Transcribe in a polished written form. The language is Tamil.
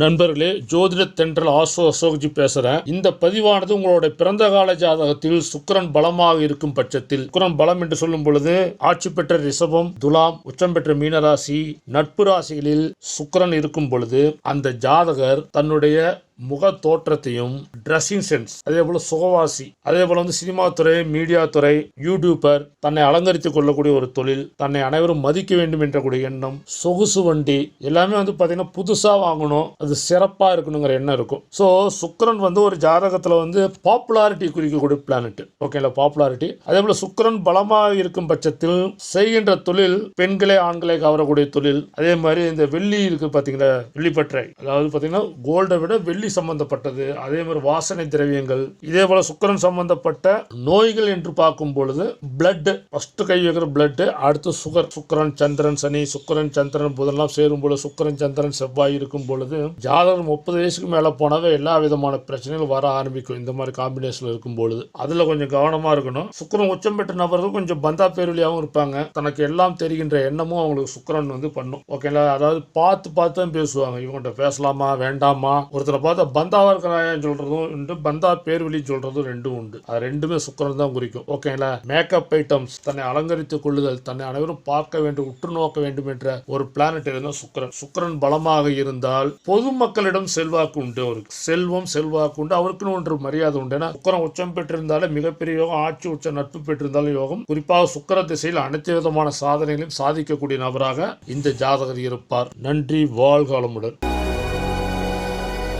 நண்பர்களே, ஜோதிட தென்றல் அசோக்ஜி பேசுறேன். இந்த பதிவானது உங்களுடைய பிறந்த கால ஜாதகத்தில் சுக்கிரன் பலமாக இருக்கும் பட்சத்தில், சுக்கிரன் பலம் என்று சொல்லும் பொழுது ஆட்சி பெற்ற ரிஷபம், துலாம், உச்சம் பெற்ற மீனராசி, நட்பு ராசிகளில் சுக்கிரன் இருக்கும் பொழுது அந்த ஜாதகர் தன்னுடைய முக தோற்றத்தையும், ட்ரெஸ்ஸிங் சென்ஸ், அதே போல சுகவாசி, அதே போல சினிமா துறை, மீடியா துறை, யூடியூபர், தன்னை அலங்கரித்துக் கொள்ளக்கூடிய ஒரு தொழில், தன்னை அனைவரும் மதிக்க வேண்டும் என்ற கூடிய எண்ணம், சொகுசு வண்டி எல்லாமே பாத்தீங்கன்னா புதுசா வாங்கணும், அது சிறப்பா இருக்கணுங்கிற எண்ணம் இருக்கும். ஸோ சுக்கிரன் ஒரு ஜாதகத்துல பாப்புலாரிட்டி குறிக்கக்கூடிய பிளானட். ஓகேங்களா, பாப்புலாரிட்டி. அதே போல சுக்கிரன் பலமாக இருக்கும் பட்சத்தில் செய்கின்ற தொழில் பெண்களே ஆண்களை கவரக்கூடிய தொழில். அதே மாதிரி இந்த வெள்ளி இருக்கு பாத்தீங்களா, வெள்ளிப்பற்றை, அதாவது பாத்தீங்கன்னா கோல்டை விட வெள்ளி சம்பந்தப்பட்டது. அதே மாதிரி வாசனை திரவியங்கள். இதே போல சுக்கிரன் சம்பந்தப்பட்ட நோய்கள் என்று பார்க்கும் பொழுது பிளட், ஃபர்ஸ்ட் கை வைக்கிற பிளட், அடுத்து சுகர். சுக்கிரன் சந்திரன் சனி, சுக்கிரன் சந்திரன் புதன்லாம் சேரும் பொழுது, சுக்கிரன் சந்திரன் செவ்வாய் இருக்கும் பொழுது ஜாதகம் 30 வயசுக்கு மேல போனவே எல்லா விதமான பிரச்சனைகள் வர ஆரம்பிக்கும். இந்த மாதிரி காம்பினேஷன் இருக்கும் பொழுது அதுல கொஞ்சம் கவனமா இருக்கணும். சுக்கிரன் உச்சம் பெற்ற நபர்கள் கொஞ்சம் பந்தா பேருலியாகவும் இருப்பாங்க. தனக்கு எல்லாம் தெரிகின்ற எண்ணமும் அவங்களுக்கு சுக்கிரன் பண்ணும். ஓகேங்களா, அதாவது பார்த்து தான் பேசுவாங்க. இவங்கள்ட்ட பேசலாமா வேண்டாமா, ஒருத்தரை பார்த்தா பந்தாவா இருக்கிறான்னு சொல்றதும் உண்டு, பந்தா பேர்வழி சொல்றதும் ரெண்டும் உண்டு. அது ரெண்டுமே சுக்கிரன் தான் குறிக்கும். ஓகேங்களா, மேக்கப் ஐட்டம்ஸ், தன்னை அலங்கரித்துக் கொள்ளுதல், தன்னை அனைவரும் பார்க்க வேண்டும், உற்று நோக்க வேண்டும் என்ற ஒரு பிளானட் இருந்தால் சுக்கிரன். சுக்கிரன் பலமாக இருந்தால் பொதுமக்களிடம் செல்வாக்கு உண்டு, அவருக்கு செல்வம் செல்வாக்கு உண்டு, அவருக்குன்னு ஒன்று மரியாதை உண்டு. ஏன்னா சுக்கிரன் உச்சம் பெற்றிருந்தாலே மிகப்பெரிய யோகம், ஆட்சி உச்ச நட்பு பெற்றிருந்தாலும் யோகம். குறிப்பாக சுக்கிர திசையில் அனைத்து விதமான சாதனைகளையும் சாதிக்கக்கூடிய நபராக இந்த ஜாதகர் இருப்பார். நன்றி, வாழ்க வளமுடன்.